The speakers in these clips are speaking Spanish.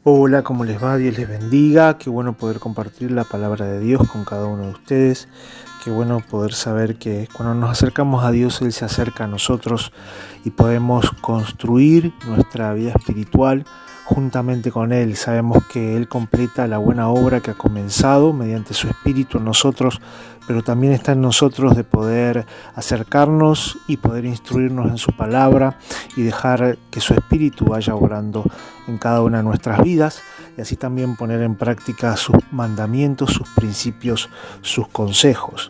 Hola, ¿cómo les va? Dios les bendiga. Qué bueno poder compartir la palabra de Dios con cada uno de ustedes. Qué bueno poder saber que cuando nos acercamos a Dios, Él se acerca a nosotros y podemos construir nuestra vida espiritual juntamente con Él. Sabemos que Él completa la buena obra que ha comenzado mediante su Espíritu en nosotros, pero también está en nosotros de poder acercarnos y poder instruirnos en su palabra y dejar que su Espíritu vaya obrando en cada una de nuestras vidas y así también poner en práctica sus mandamientos, sus principios, sus consejos.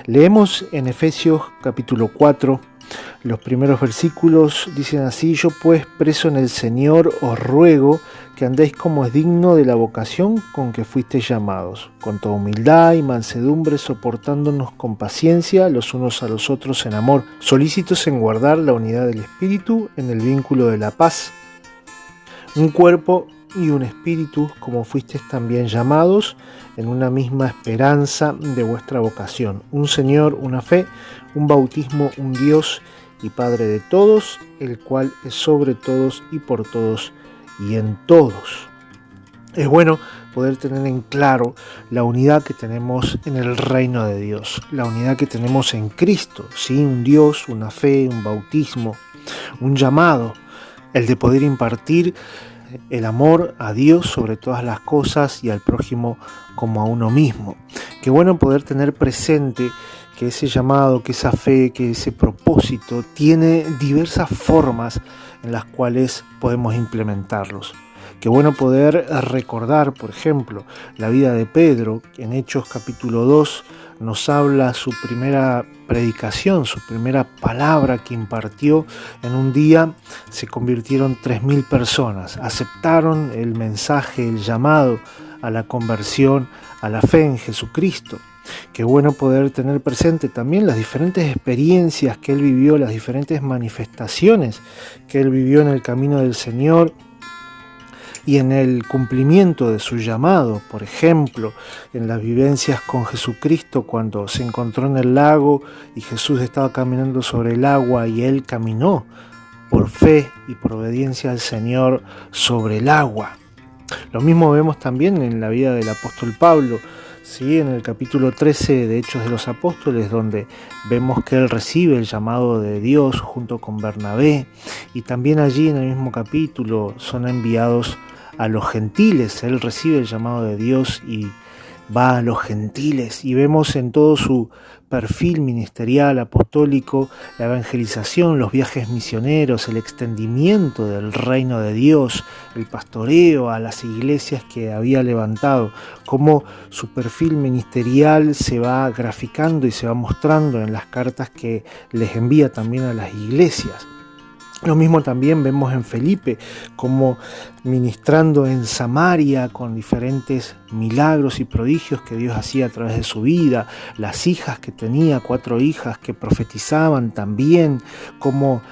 Leemos en Efesios capítulo 4, los primeros versículos dicen así: yo pues, preso en el Señor, os ruego que andéis como es digno de la vocación con que fuisteis llamados, con toda humildad y mansedumbre, soportándonos con paciencia los unos a los otros en amor, solícitos en guardar la unidad del Espíritu en el vínculo de la paz. Un cuerpo y un espíritu, como fuisteis también llamados, en una misma esperanza de vuestra vocación. Un Señor, una fe, un bautismo, un Dios y Padre de todos, el cual es sobre todos y por todos y en todos. Es bueno poder tener en claro la unidad que tenemos en el reino de Dios, la unidad que tenemos en Cristo, ¿sí? Un Dios, una fe, un bautismo, un llamado, el de poder impartir el amor a Dios sobre todas las cosas y al prójimo como a uno mismo. Qué bueno poder tener presente que ese llamado, que esa fe, que ese propósito tiene diversas formas en las cuales podemos implementarlos. Qué bueno poder recordar, por ejemplo, la vida de Pedro, que en Hechos capítulo 2 nos habla su primera predicación, su primera palabra que impartió. En un día se convirtieron 3.000 personas, aceptaron el mensaje, el llamado a la conversión, a la fe en Jesucristo. Qué bueno poder tener presente también las diferentes experiencias que él vivió, las diferentes manifestaciones que él vivió en el camino del Señor y en el cumplimiento de su llamado. Por ejemplo, en las vivencias con Jesucristo, cuando se encontró en el lago y Jesús estaba caminando sobre el agua y él caminó por fe y por obediencia al Señor sobre el agua. Lo mismo vemos también en la vida del apóstol Pablo, ¿sí? En el capítulo 13 de Hechos de los Apóstoles, donde vemos que él recibe el llamado de Dios junto con Bernabé, y también allí en el mismo capítulo son enviados a los gentiles. Él recibe el llamado de Dios y va a los gentiles, y vemos en todo su perfil ministerial, apostólico, la evangelización, los viajes misioneros, el extendimiento del reino de Dios, el pastoreo a las iglesias que había levantado, cómo su perfil ministerial se va graficando y se va mostrando en las cartas que les envía también a las iglesias. Lo mismo también vemos en Felipe, como ministrando en Samaria con diferentes milagros y prodigios que Dios hacía a través de su vida, las hijas que tenía, 4 hijas que profetizaban también, como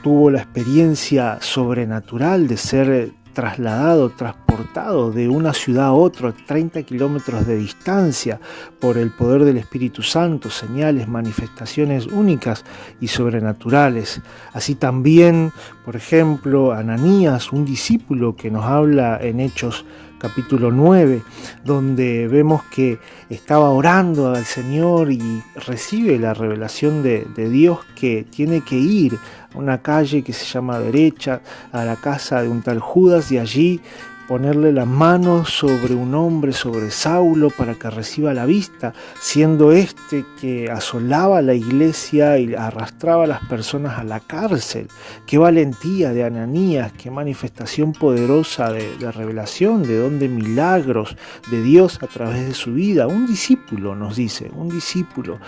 tuvo la experiencia sobrenatural de ser trasladado, transportado de una ciudad a otra, 30 kilómetros de distancia, por el poder del Espíritu Santo, señales, manifestaciones únicas y sobrenaturales. Así también, por ejemplo, Ananías, un discípulo que nos habla en Hechos capítulo 9, donde vemos que estaba orando al Señor y recibe la revelación de Dios que tiene que ir a una calle que se llama Derecha, a la casa de un tal Judas, y allí ponerle las manos sobre un hombre, sobre Saulo, para que reciba la vista, siendo este que asolaba la iglesia y arrastraba a las personas a la cárcel. Qué valentía de Ananías, qué manifestación poderosa de revelación, de don de milagros de Dios a través de su vida. Un discípulo, nos dice, un discípulo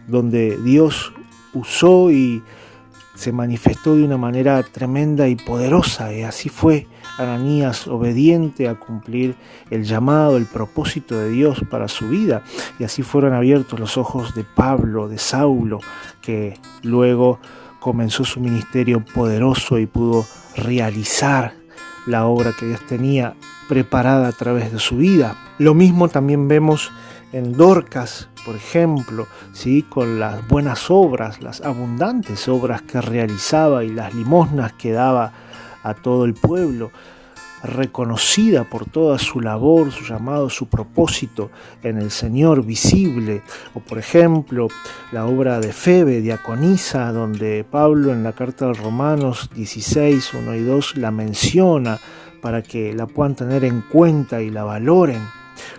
donde Dios usó y se manifestó de una manera tremenda y poderosa, y así fue Ananías, obediente a cumplir el llamado, el propósito de Dios para su vida, y así fueron abiertos los ojos de Pablo, de Saulo, que luego comenzó su ministerio poderoso y pudo realizar la obra que Dios tenía preparada a través de su vida. Lo mismo también vemos en Dorcas, por ejemplo, ¿sí? Con las buenas obras, las abundantes obras que realizaba y las limosnas que daba a todo el pueblo. reconocida por toda su labor, su llamado, su propósito en el Señor visible. O por ejemplo, la obra de Febe, diaconisa, donde Pablo en la carta de Romanos 16, 1 y 2 la menciona para que la puedan tener en cuenta y la valoren.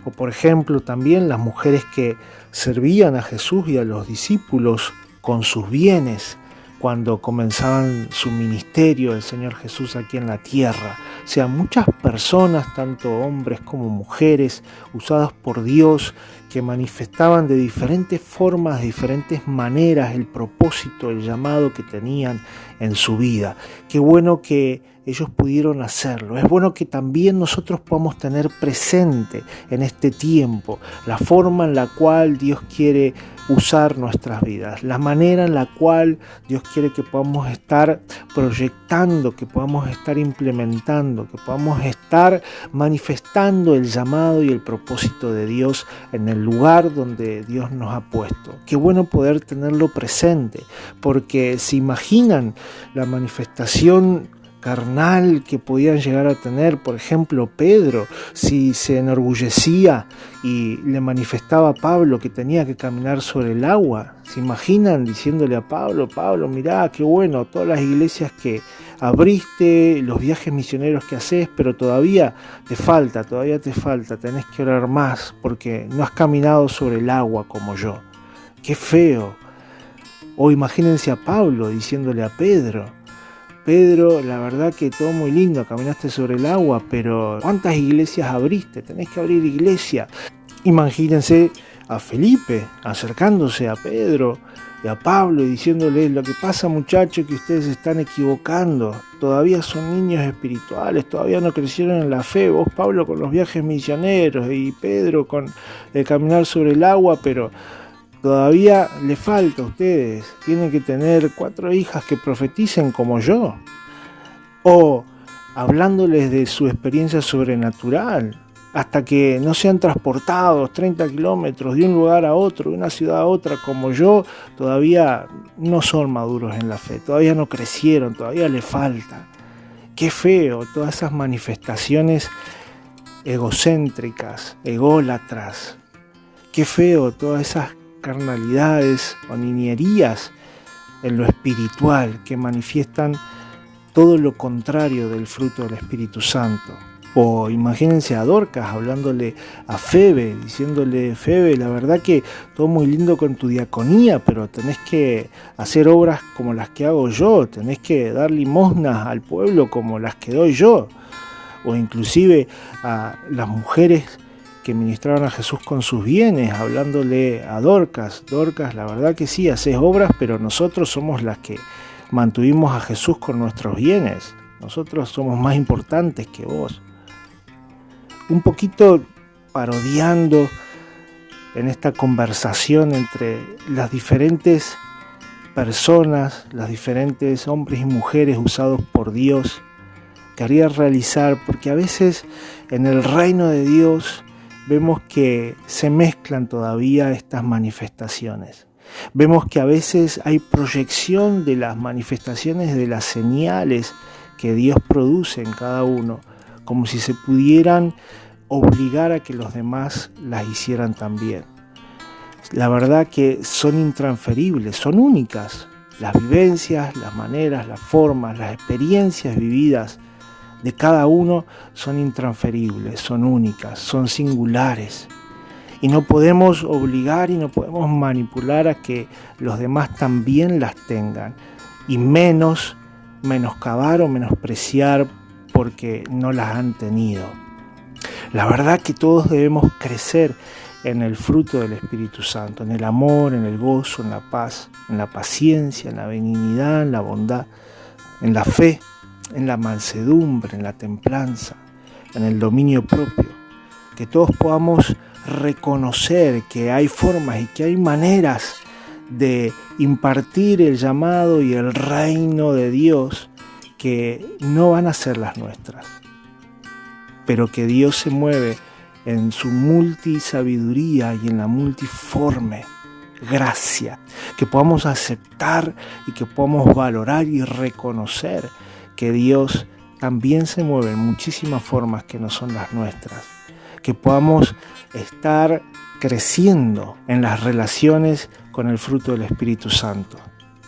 O por ejemplo también las mujeres que servían a Jesús y a los discípulos con sus bienes cuando comenzaban su ministerio del Señor Jesús aquí en la tierra. O sea, muchas personas, tanto hombres como mujeres, usadas por Dios, que manifestaban de diferentes formas, de diferentes maneras el propósito, el llamado que tenían en su vida. Qué bueno que ellos pudieron hacerlo. Es bueno que también nosotros podamos tener presente en este tiempo la forma en la cual Dios quiere usar nuestras vidas, la manera en la cual Dios quiere que podamos estar proyectando, que podamos estar implementando, que podamos estar manifestando el llamado y el propósito de Dios en el lugar donde Dios nos ha puesto. Qué bueno poder tenerlo presente, porque se imaginan la manifestación carnal que podían llegar a tener, por ejemplo, Pedro, si se enorgullecía y le manifestaba a Pablo que tenía que caminar sobre el agua. ¿Se imaginan diciéndole a Pablo, mirá, qué bueno, todas las iglesias que abriste, los viajes misioneros que haces, pero todavía te falta, tenés que orar más porque no has caminado sobre el agua como yo? ¡Qué feo! O imagínense a Pablo diciéndole a Pedro, la verdad que todo muy lindo, caminaste sobre el agua, pero ¿cuántas iglesias abriste? Tenés que abrir iglesia. Imagínense a Felipe acercándose a Pedro y a Pablo y diciéndoles, lo que pasa, muchachos, que ustedes se están equivocando, todavía son niños espirituales, todavía no crecieron en la fe. Vos, Pablo, con los viajes misioneros y Pedro con el caminar sobre el agua, pero todavía le falta a ustedes. Tienen que tener 4 hijas que profeticen como yo. O hablándoles de su experiencia sobrenatural, hasta que no sean transportados 30 kilómetros de un lugar a otro, de una ciudad a otra como yo, todavía no son maduros en la fe, todavía no crecieron, todavía le falta. Qué feo todas esas manifestaciones egocéntricas, ególatras. Qué feo todas esas carnalidades o niñerías en lo espiritual que manifiestan todo lo contrario del fruto del Espíritu Santo. O imagínense a Dorcas hablándole a Febe, diciéndole, Febe, la verdad que todo muy lindo con tu diaconía, pero tenés que hacer obras como las que hago yo, tenés que dar limosnas al pueblo como las que doy yo. O inclusive a las mujeres que ministraban a Jesús con sus bienes, hablándole a Dorcas, la verdad que sí, haces obras, pero nosotros somos las que mantuvimos a Jesús con nuestros bienes, nosotros somos más importantes que vos. Un poquito parodiando en esta conversación entre las diferentes personas, los diferentes hombres y mujeres usados por Dios, quería realizar, porque a veces en el reino de Dios vemos que se mezclan todavía estas manifestaciones. Vemos que a veces hay proyección de las manifestaciones, de las señales que Dios produce en cada uno, como si se pudieran obligar a que los demás las hicieran también. La verdad que son intransferibles, son únicas. Las vivencias, las maneras, las formas, las experiencias vividas de cada uno son intransferibles, son únicas, son singulares. Y no podemos obligar y no podemos manipular a que los demás también las tengan. Y menoscabar o menospreciar porque no las han tenido. La verdad que todos debemos crecer en el fruto del Espíritu Santo, en el amor, en el gozo, en la paz, en la paciencia, en la benignidad, en la bondad, en la fe, en la mansedumbre, en la templanza, en el dominio propio. Que todos podamos reconocer que hay formas y que hay maneras de impartir el llamado y el reino de Dios que no van a ser las nuestras, pero que Dios se mueve en su multisabiduría y en la multiforme gracia, que podamos aceptar y que podamos valorar y reconocer que Dios también se mueve en muchísimas formas que no son las nuestras. Que podamos estar creciendo en las relaciones con el fruto del Espíritu Santo.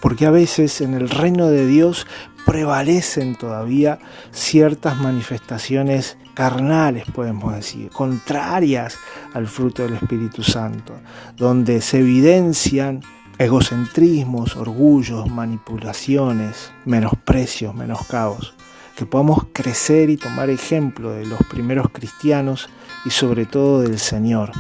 Porque a veces en el reino de Dios prevalecen todavía ciertas manifestaciones carnales, podemos decir, contrarias al fruto del Espíritu Santo, donde se evidencian egocentrismos, orgullos, manipulaciones, menosprecios, menoscabos. Que podamos crecer y tomar ejemplo de los primeros cristianos y sobre todo del Señor,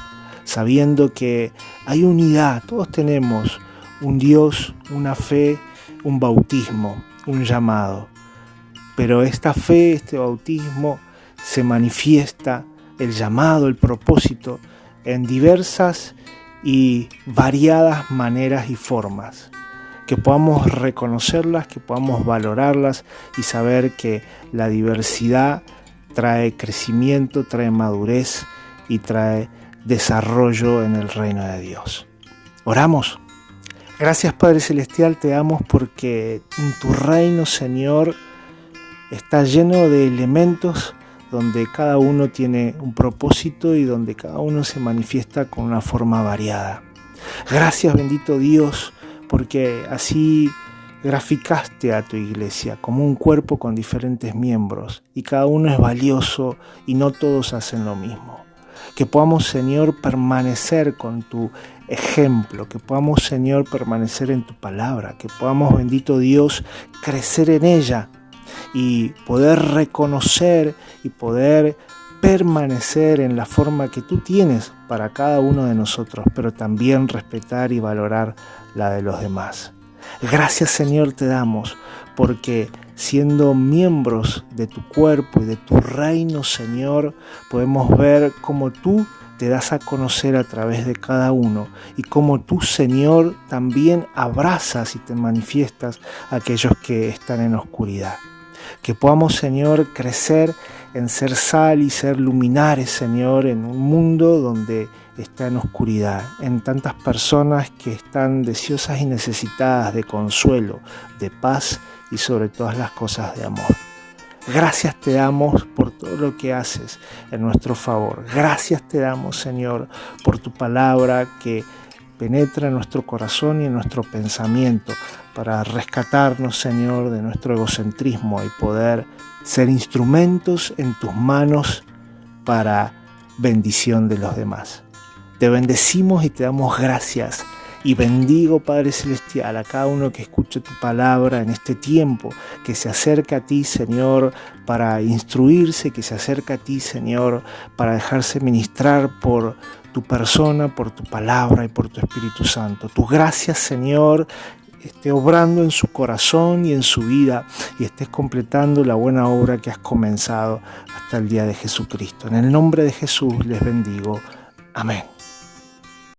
sabiendo que hay unidad, todos tenemos un Dios, una fe, un bautismo, un llamado. Pero esta fe, este bautismo, se manifiesta, el llamado, el propósito, en diversas y variadas maneras y formas. Que podamos reconocerlas, que podamos valorarlas y saber que la diversidad trae crecimiento, trae madurez y trae desarrollo en el reino de Dios. Oramos. Gracias, Padre Celestial, te damos porque en tu reino, Señor, está lleno de elementos donde cada uno tiene un propósito y donde cada uno se manifiesta con una forma variada. Gracias, bendito Dios, porque así graficaste a tu iglesia como un cuerpo con diferentes miembros y cada uno es valioso y no todos hacen lo mismo. Que podamos, Señor, permanecer con tu ejemplo, que podamos, Señor, permanecer en tu palabra, que podamos, bendito Dios, crecer en ella y poder reconocer y poder permanecer en la forma que tú tienes para cada uno de nosotros, pero también respetar y valorar la de los demás. Gracias, Señor, te damos, porque siendo miembros de tu cuerpo y de tu reino, Señor, podemos ver cómo tú te das a conocer a través de cada uno y cómo tú, Señor, también abrazas y te manifiestas a aquellos que están en oscuridad. Que podamos, Señor, crecer en ser sal y ser luminares, Señor, en un mundo donde está en oscuridad, en tantas personas que están deseosas y necesitadas de consuelo, de paz y sobre todas las cosas de amor. Gracias te damos por todo lo que haces en nuestro favor. Gracias te damos, Señor, por tu palabra que penetra en nuestro corazón y en nuestro pensamiento para rescatarnos, Señor, de nuestro egocentrismo y poder ser instrumentos en tus manos para bendición de los demás. Te bendecimos y te damos gracias. Y bendigo, Padre Celestial, a cada uno que escuche tu palabra en este tiempo, que se acerca a ti, Señor, para instruirse, que se acerca a ti, Señor, para dejarse ministrar por tu persona, por tu palabra y por tu Espíritu Santo. Tu gracia, Señor, esté obrando en su corazón y en su vida y estés completando la buena obra que has comenzado hasta el día de Jesucristo. En el nombre de Jesús les bendigo. Amén.